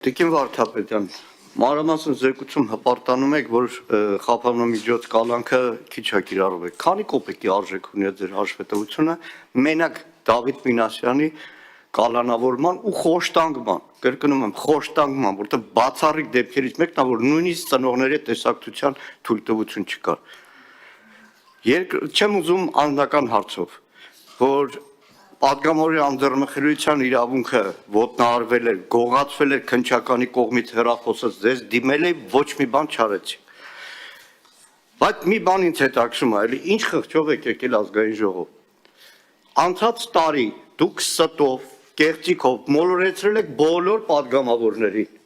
Տիկին Վարդապետյան, մանրամասն զեկուցում հպարտանում եք, որ խափանամիջոց կալանքը քիչ է կիրառում եք։ Քանի կոպեկի արժեք ունի ձեր հաշվետվությունը մենակ Դավիթ Մինասյանի կալանավորման ու խոշտանգման, կրկնում եմ, խոշտանգման, որտեղ բացառիկ դեպքերից մեկն է, որ նույնիսկ ծնողների տեսակցության թույլտվություն չկար։ Չեմ ուզում անձնական հարցով, որ Պատգամավորի անդրմխելիության իրավունքը ոտնահարվել էր, գողացվել էր քննչականի կողմից հեռախոսած ձեզ դիմել է ոչ մի բան չարեցի։ Բայց մի բան ինձ հետաքրքրում է, էլի ինչ խղճով եք եկել ազգային ժողով։ Անցած տարի դուք ստով, կեղծիքով մոլորեցրել եք բոլոր պատգամավորներին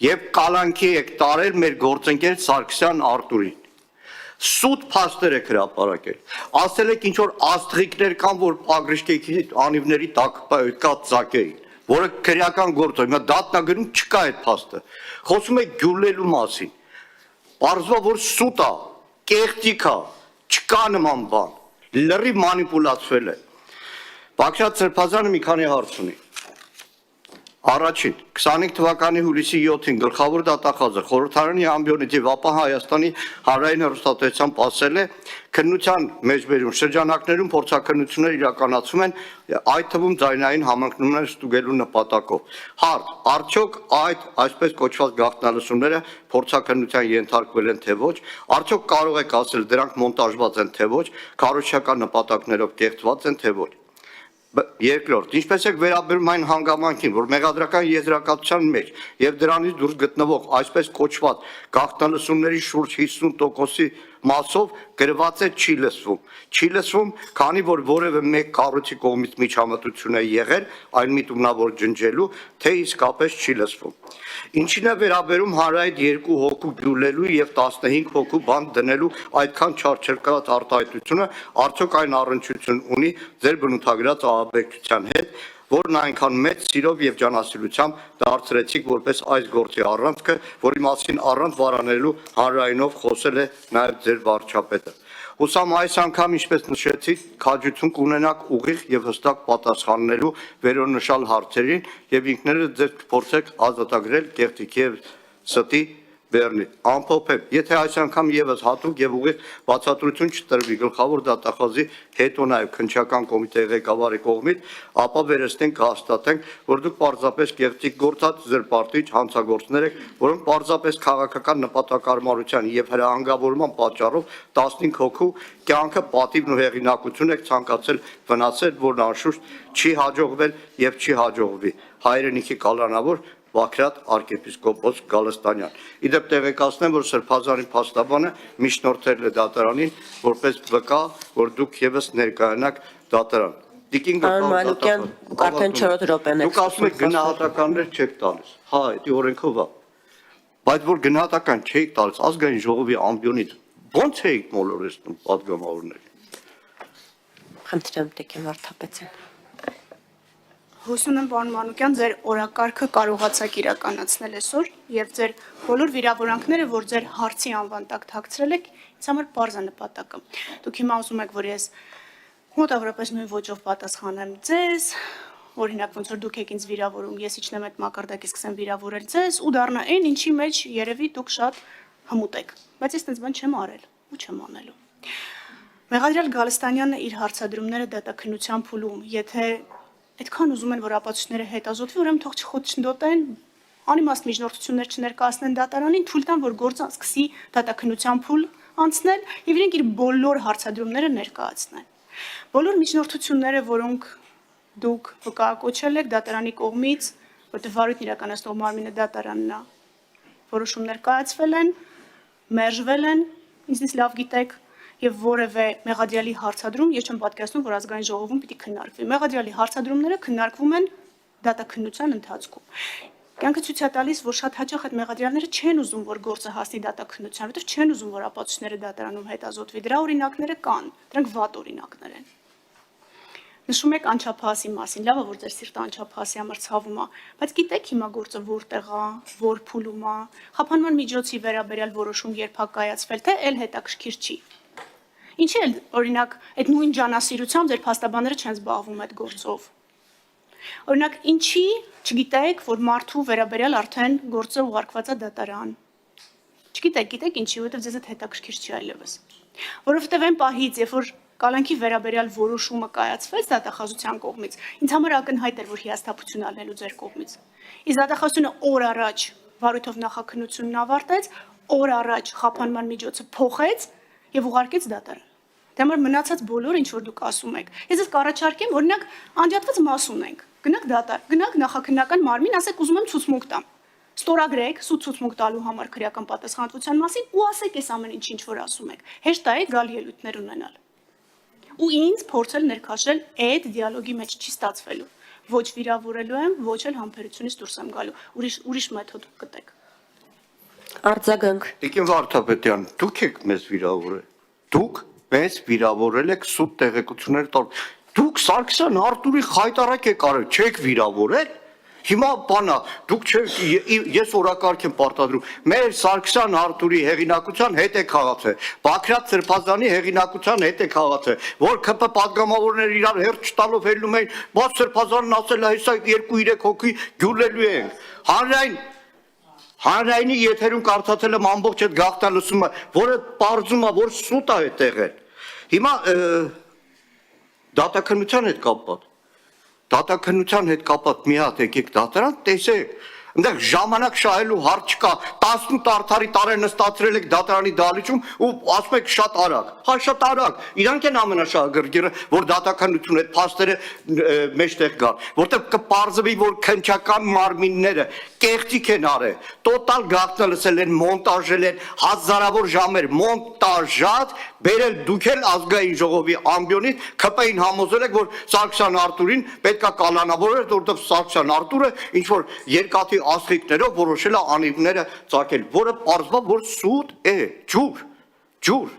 եւ կալանքի եք տարել մեր գործընկեր Սարգսյան Արտուրին։ Սուտ փաստեր եք հրապարակել, ասել եք ինչ որ աստղիկներ կան, որ ագրիշկեքի անիվների տակ կա ծակեին, որը քրեական գործ է, հիմա դատնագրում չկա այդ փաստը, խոսում եք գյուլելու մասին, պարզվա, որ սուտ է, կեղծիք է, չկա նման բան, լրիվ մանիպուլացվել է։ Բաղդադ Սրբազյանը մի քանի հարց ունի։ Առաջին, 25 թվականի հուլիսի 7-ին գլխավոր դատախազը խորհրդարանի ամբիոնից եւ ապա Հայաստանի հանրային հեռուստատեսությամբ ասել է քննության մեջբերում շրջանակներում փորձաքննություններ իրականացում են այդ թվում ձայնային համընկնումներ ստուգելու նպատակով։ Հարց. Արդյոք այդ այսպես կոչված գաղտնալսումները փորձաքննության ենթարկվել են թե ոչ, արդյոք կարող եք ասել դրանք մոնտաժված են թե ոչ, քարոզչական նպատակներով կեղծված են թե ոչ։ Երկրորդ, ինչպես եք վերաբերում այն հանգամանքին, որ մեղադրական եզրակացության մեջ եւ դրանից դուրս գտնվող այսպես կոչված գաղտնալսումների շուրջ 50%-ի մասով գրված է չի լսվում։ Չի լսվում, քանի որ որևէ մեկ կառույցի կողմից միջամտություն է եղել այն միտումնավոր ջնջելու, թե իսկապես չի լսվում։ Ինչին է վերաբերում հանրայդ 2 հոգու գյուլելու եւ 15 հոգու բան դնելու այդքան չարչարկած արտահայտությունը, արդյոք այն առնչություն ունի ձեր բնութագրած ահաբեկչության հետ, որն այնքան մեծ սիրով եւ ջանասիրությամբ դարձրեցիք որպես այս գործի առանցքը, որի մասին առանց վարանելու հանրայինով խոսել է նաեւ ձեր վարչապետը։ Հուսամ այս անգամ, ինչպես նշեցիք, քաջություն կունենաք ուղիղ եւ հստակ պատասխանելու վերոնշյալ հարցերին եւ ինքներդ ձեզ կփորձեք ազատագրել կեղծիքի եւ ստի բեռնի։ Ամփոփեմ, եթե այս անգամ եւս հատուկ եւ ուղիղ բացատրություն չտրվի գլխավոր դատախազի հետո նաեւ քննչական կոմիտեի ղեկավարի կողմից, ապա վերստենք կհաստատենք, որ դուք պարզապես կեղծիք գործած ձեր պարտիչ հանցագործներ եք, որոնք պարզապես քաղաքական նպատակարարության եւ հրահանգավորման պատճառով 15 հոգու կյանքը պատիվն ու հեղինակություն եք ցանկացել վնասել, որն անշուշտ չի հաջողվել եւ չի հաջողվի։ Հայրենիքի կալանավոր Բաքրատ arczepiskopos Գալստանյան։ Իդեպ տեղեկացնեմ, որ Սրբազանի փաստաբանը միջնորդել է դատարանին, որպես վկա, որ դուք եւս ներկայանաք դատարան։ Տիկին Մանուկյան, արդեն 4 րոպեն եք։ Դուք ասում եք գնահատականներ չեք տալիս։ Հա, դա օրենքով է։ Բայց որ գնահատական չեք տալիս ազգային ժողովի ամբիոնից, ո՞նց եք մոլորեցնում պատգամավորներին։ Խնդրեմ, Տիկին Վարդապետյան։ Հուսում եմ, պարոն Մանուկյան, ձեր օրակարգը կարողացաք իրականացնել այսօր եւ ձեր բոլոր վիրավորանքները, որ ձեր հարցի անվան տակ թաքցրել եք, ինձ համար պարզ է նպատակը։ Դուք հիմա ուզում եք, որ ես մոտավորապես նույն ոճով պատասխանեմ ձեզ, օրինակ ոնց որ դուք եք ինձ վիրավորում, ես իջնեմ այդ մակարդակից սկսեմ վիրավորել ձեզ ու դառնա այն, ինչի մեջ երևի դուք շատ հմուտ եք։ Բայց ես այդպես բան չեմ արել ու չեմ անելու։ Մեղադրյալ Գալստանյանը իր հարցադրումները դատաքննության փուլում, եթե այդքան ուզում են, որ ապացույցները հետազոտվի, ուրեմն թող չխոչընդոտեն, անիմաստ միջնորդություններ չներկայացնեն դատարանին, թույլ տան, որ գործը սկսի դատաքննության փուլ անցնել եւ իրենք իր բոլոր հարցադրումները ներկայացնեն։ Բոլոր միջնորդությունները, որոնք դուք վկայակոչել եք դատարանի կողմից, որտեղ վարույթն իրականացնող մարմինը դատարանն է, որոշումներ կայացվել են, մերժվել են, ինձնից լավ գիտեք, եւ որևէ մեղադրյալի հարցադրում ես չեմ պատկերացնում, որ ազգային ժողովում պիտի քննարկվի։ Մեղադրյալի հարցադրումները քննարկվում են դատաքննության ընթացքում։ Կյանքը ցույց է տալիս, որ շատ հաճախ այդ մեղադրյալները չեն ուզում, որ գործը հասնի դատաքննության, որովհետեւ չեն ուզում, որ ապացույցները դատարանում հետազոտվի։ Դրա օրինակները կան, դրանք վատ օրինակներ են։ Նշում եք անչափահասի մասին, լավ է, որ ձեր սիրտը անչափահասի համար ցավում է, բայց գիտեք հիմա գործը որտեղ է, որ փուլում է, խափանման միջոցի վերաբերյալ որոշում երբ է կայացվել, թե էլ հետաքրքիր չի։ Ինչի՞ էլ օրինակ այդ նույն ջանասիրությամբ ձեր փաստաբանները չեն զբաղվում այդ գործով։ Օրինակ, ինչի չգիտեք, որ մարդու վերաբերյալ արդեն գործը ուղարկված է դատարան։ Չգիտեք ինչի, որովհետև ձեզ այդ հետաքրքիր չի այլևս։ Որովհետև այն պահից, երբ որ կալանքի վերաբերյալ որոշումը կայացվեց դատախազության կողմից, ինձ համար ակնհայտ էր, որ հիասթափություն ալնելու ձեր կողմից։ Իսկ դատախազությունը օր առաջ վարույթով նախաքննությունն ավարտեց, օր առաջ խափանման միջոցը փոխեց եւ ուղարկեց դատարան։ Դե համար մնացած բոլորը ինչ որ դուք ասում եք։ Ես ձեզ կառաջարկեմ, օրինակ, անջատված մաս ունենք։ Գնաք դատար, գնաք նախաքննական մարմին, ասեք ուզում եմ ցուցմունք տամ։ Ստորագրեք սուտ ցուցմունք տալու համար քրեական պատասխանատվության մասին ու ասեք այս ամեն ինչ որ ասում եք։ Հեշտ է գալ ելույթներ ունենալ։ Ու ինձ փորձել ներքաշել այդ դիալոգի մեջ չի ստացվելու։ Ոչ վիրավորելու եմ, ոչ էլ համբերությունից դուրս եմ գալու։ Ուրիշ մեթոդ գտեք։ Արձագանք։ Տիկին Վարդապետյան, դուք եք մեզ վիրավորել։ Դուք մեզ վիրավորել եք սուտ տեղեկություններ տալ։ Դուք Սարգսյան Արտուրի խայտարակ եք արել, չեք վիրավորել։ Հիմա բանա, դուք ես օրակարգ եմ պարտադրում, մեր Սարգսյան Արտուրի հեղինակության հետ է քաղացել, Բաքրատ Սրբազանի հեղինակության հետ է քաղացել, որ ԿՊ պատգամավորները իրար հերթ չտալով հելնում էին, բայց Սրբազանն ասել է, հեսա 2-3 հոգի գյուլելու ենք, հանրայինի եթերում կարդացել եմ ամբողջ այդ գաղտնալսումը, որը պարզում է, որ սուտ է այդ եղել, հիմա դատաքննության հետ կապված, դատաքննության հետ կապված մի հատ եկեք դատարան, տեսեք, այնտեղ ժամանակ շահելու հարց չկա, 18 արդարի տարի նստացրել եք դատարանի դահլիճում ու ասում եք շատ արագ, հա շատ արագ, իրանք են ամենաշահագրգիռը, որ դատաքննություն այդ փաստերը մեջտեղ գան, որտեղ կպարզվի, որ քննչական մարմինները կեղծիք են արել, տոտալ գաղտնալսել են, մոնտաժել են, հազարավոր ժամեր մոնտաժած, բերել դուք էլ ազգային ժողովի ամբիոնից ԿՊ-ին համոզել եք, որ Սարգսյան Արտուրին պետքա կալանավորել, որովհետև Սարգսյան Արտուրը ինչ որ երկաթի ասխիկներով որոշել է անիվները ծագել, որը պարզվում որ սուտ է, ջուր։